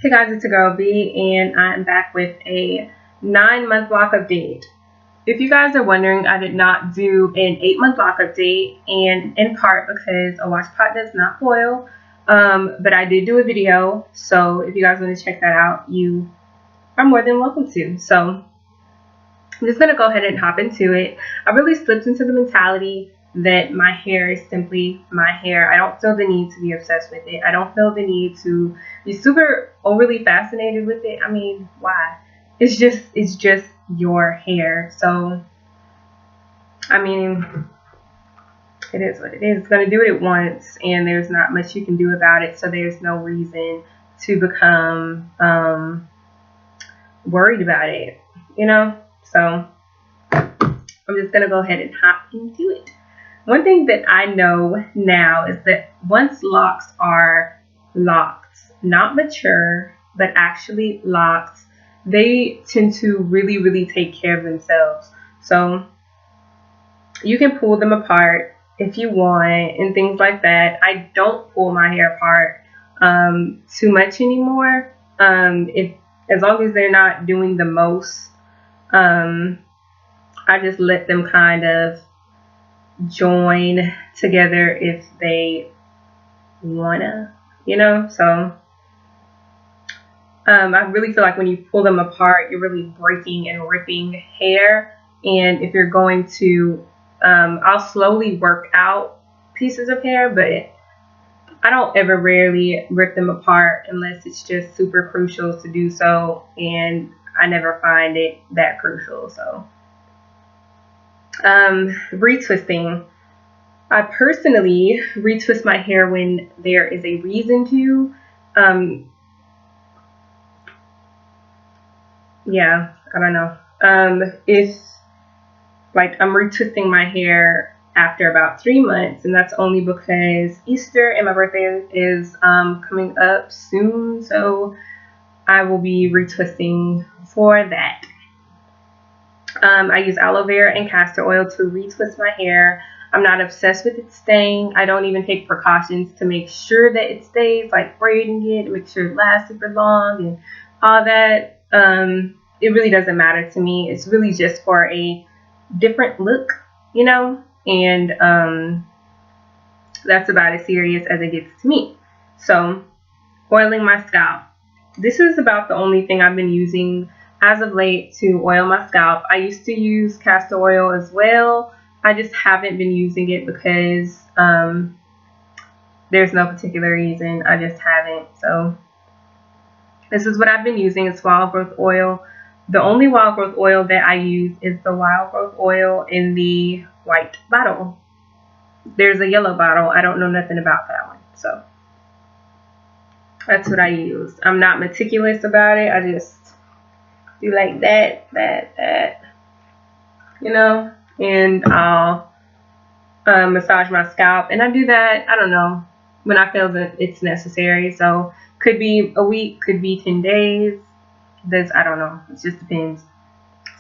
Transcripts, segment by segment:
Hey guys, it's your girl B, and I'm back with a 9-month block update. If you guys are wondering, I did not do an 8-month block update, and in part because a wash pot does not boil. But I did do a video, so if you guys want to check that out, you are more than welcome to. So I'm just gonna go ahead and hop into it. I really slipped into the mentality that my hair is simply my hair. I don't feel the need to be obsessed with it. I don't feel the need to be super overly fascinated with it. I mean, why? It's just your hair. So I mean, it is what it is. It's gonna do it once, and there's not much you can do about it. So there's no reason to become worried about it, you know. So I'm just gonna go ahead and hop into it. One thing that I know now is that once locks are locked, not mature, but actually locked, they tend to really take care of themselves. So you can pull them apart if you want and things like that. I don't pull my hair apart too much anymore. As long as they're not doing the most, I just let them kind of join together if they wanna, you know. So I really feel like when you pull them apart, you're really breaking and ripping hair. And if you're going to, I'll slowly work out pieces of hair, but I don't ever rarely rip them apart unless it's just super crucial to do so, and I never find it that crucial. So retwisting. I personally retwist my hair when there is a reason to. Yeah, I don't know. If like I'm retwisting my hair after about 3 months, and that's only because Easter and my birthday is coming up soon, so I will be retwisting for that. I use aloe vera and castor oil to retwist my hair. I'm not obsessed with it staying. I don't even take precautions to make sure that it stays, like braiding it to make sure it lasts super long and all that. It really doesn't matter to me. It's really just for a different look, you know, and that's about as serious as it gets to me. So oiling my scalp. This is about the only thing I've been using as of late to oil my scalp. I used to use castor oil as well. I just haven't been using it because there's no particular reason. I just haven't. So this is what I've been using. It's wild growth oil. The only wild growth oil that I use is the wild growth oil in the white bottle. There's a yellow bottle. I don't know nothing about that one. So that's what I use. I'm not meticulous about it. I just do like that, you know, and I'll massage my scalp, and I do that, I don't know, when I feel that it's necessary. So could be a week, could be 10 days. I don't know. It just depends.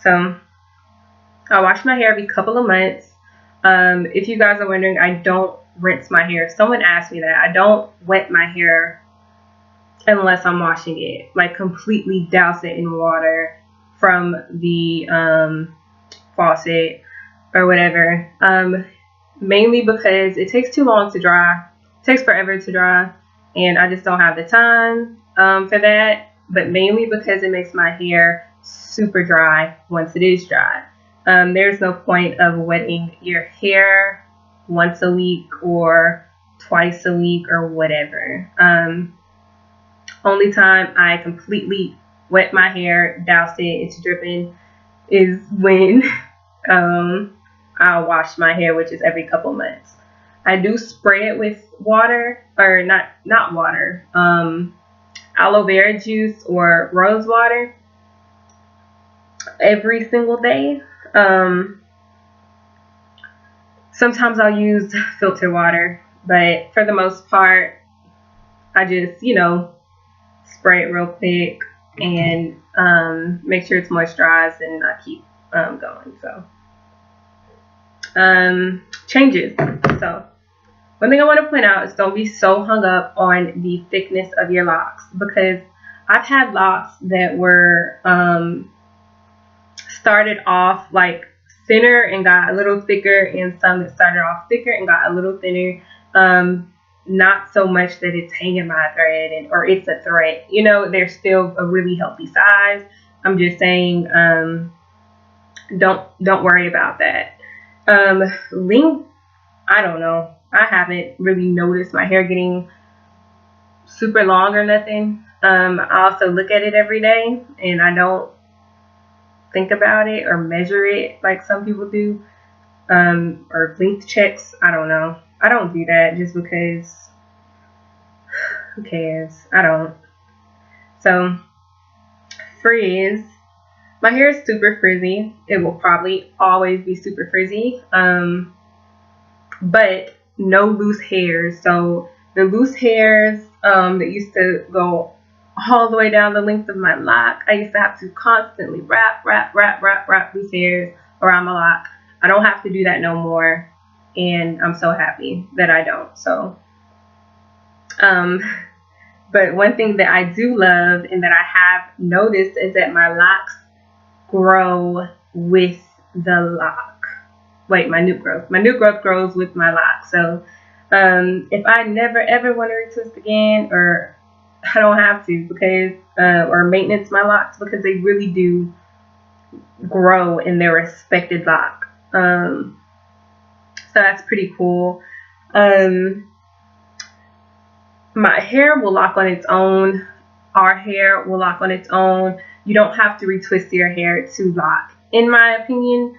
So I wash my hair every couple of months. If you guys are wondering, I don't rinse my hair. Someone asked me that. I don't wet my hair unless I'm washing it, like completely douse it in water from the faucet or whatever. Mainly because it takes too long to dry. It takes forever to dry, and I just don't have the time for that. But mainly because it makes my hair super dry once it is dry. There's no point of wetting your hair once a week or twice a week or whatever. Only time I completely wet my hair, douse it, it's dripping, is when I'll wash my hair, which is every couple months. I do spray it with water, or not water, aloe vera juice or rose water every single day. Sometimes I'll use filter water, but for the most part, I just, you know, spray it real quick and make sure it's moisturized, and I keep going. So changes. So one thing I want to point out is don't be so hung up on the thickness of your locks, because I've had locks that were started off like thinner and got a little thicker, and some that started off thicker and got a little thinner. Not so much that it's hanging by a thread or it's a thread. You know, they're still a really healthy size. I'm just saying, don't worry about that. Length, I don't know. I haven't really noticed my hair getting super long or nothing. I also look at it every day, and I don't think about it or measure it like some people do, or length checks. I don't know. I don't do that just because who cares? I don't. So, frizz. My hair is super frizzy. It will probably always be super frizzy. But no loose hairs. So the loose hairs that used to go all the way down the length of my lock, I used to have to constantly wrap loose hairs around my lock. I don't have to do that no more, and I'm so happy that I don't. So, but one thing that I do love and that I have noticed is that my locks grow with the lock. Wait, my new growth. My new growth grows with my lock. So if I never ever want to retwist again, or I don't have to because or maintenance my locks, because they really do grow in their respected lock. So that's pretty cool. My hair will lock on its own. Our hair will lock on its own. You don't have to retwist your hair to lock. In my opinion,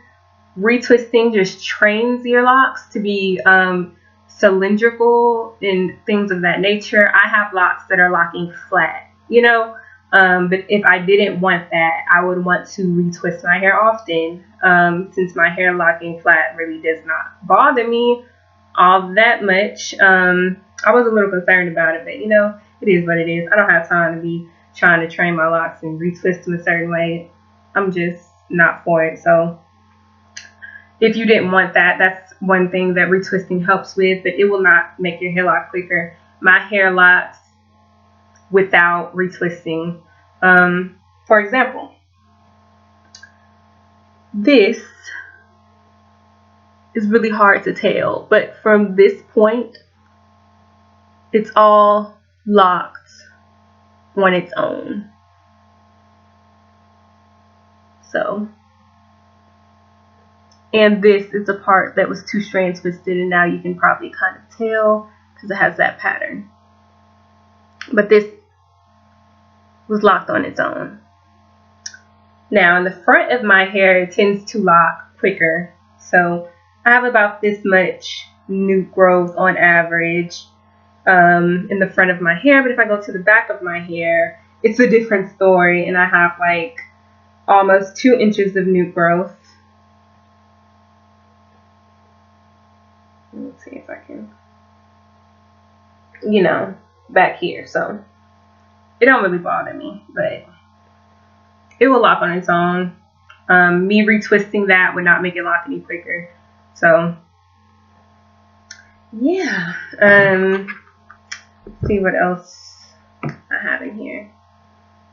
retwisting just trains your locks to be cylindrical and things of that nature. I have locks that are locking flat, you know, but if I didn't want that, I would want to retwist my hair often, since my hair locking flat really does not bother me all that much. I was a little concerned about it, but you know, it is what it is. I don't have time to be trying to train my locks and retwist them a certain way. I'm just not for it. So if you didn't want that, that's one thing that retwisting helps with, but it will not make your hair lock quicker. My hair locks without retwisting. For example, this is really hard to tell, but from this point, it's all locked on its own. So, and this is the part that was 2 strands twisted, and now you can probably kind of tell because it has that pattern. But this was locked on its own. Now, in the front of my hair, it tends to lock quicker. So I have about this much new growth on average in the front of my hair. But if I go to the back of my hair, it's a different story. And I have like almost 2 inches of new growth. Let's see if I can, you know, back here. So it don't really bother me, but it will lock on its own. Me retwisting that would not make it lock any quicker. So yeah. Let's see what else I have in here.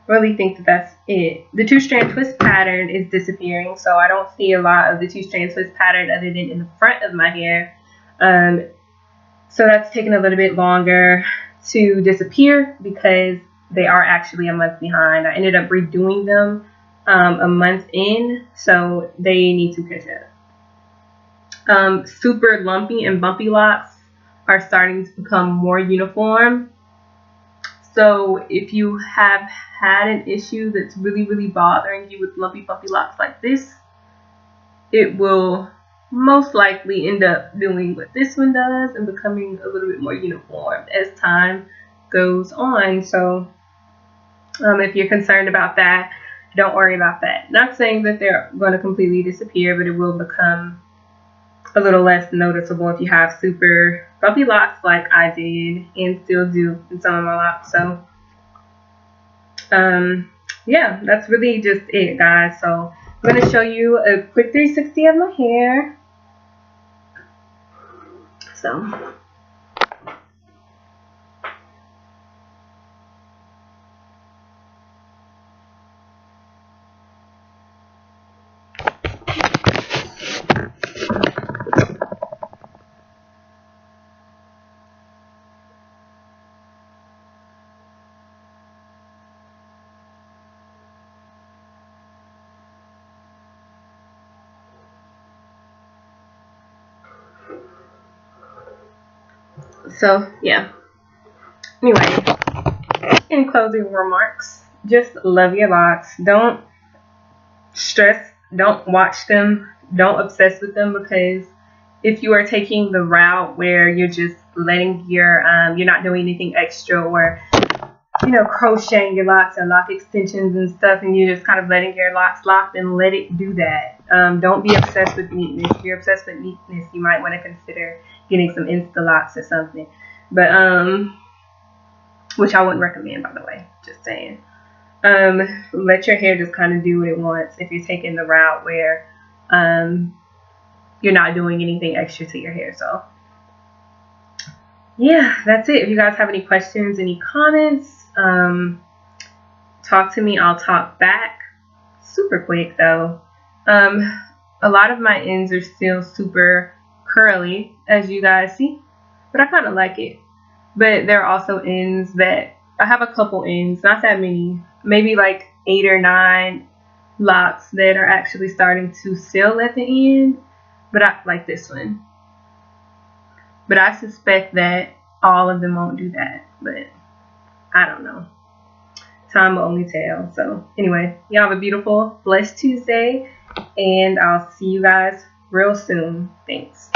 I really think that that's it. The 2-strand twist pattern is disappearing, so I don't see a lot of the 2-strand twist pattern other than in the front of my hair. So that's taken a little bit longer to disappear because they are actually a month behind. I ended up redoing them a month in, so they need to catch up. Super lumpy and bumpy locks are starting to become more uniform. So if you have had an issue that's really, really bothering you with lumpy, bumpy locks like this, it will most likely end up doing what this one does and becoming a little bit more uniform as time goes on. So if you're concerned about that, don't worry about that. Not saying that they're going to completely disappear, but it will become a little less noticeable if you have super bumpy locks like I did and still do in some of my locks. So yeah, that's really just it, guys. So I'm going to show you a quick 360 of my hair. So So yeah. Anyway, in closing remarks, just love your locks. Don't stress, don't watch them, don't obsess with them, because if you are taking the route where you're just letting you're not doing anything extra, or crocheting your locks and lock extensions and stuff, and you're just kind of letting your locks lock, then let it do that. Don't be obsessed with neatness. If you're obsessed with neatness, you might want to consider getting some Insta locks or something. But which I wouldn't recommend, by the way. Just saying. Let your hair just kind of do what it wants if you're taking the route where you're not doing anything extra to your hair. So yeah, that's it. If you guys have any questions, any comments, talk to me. I'll talk back. Super quick though. A lot of my ends are still super curly, as you guys see, but I kind of like it. But there are also ends that I have a couple ends, not that many, maybe like 8 or 9 locks that are actually starting to seal at the end. But I like this one. But I suspect that all of them won't do that. But I don't know. Time will only tell. So anyway, y'all have a beautiful, blessed Tuesday. And I'll see you guys real soon. Thanks.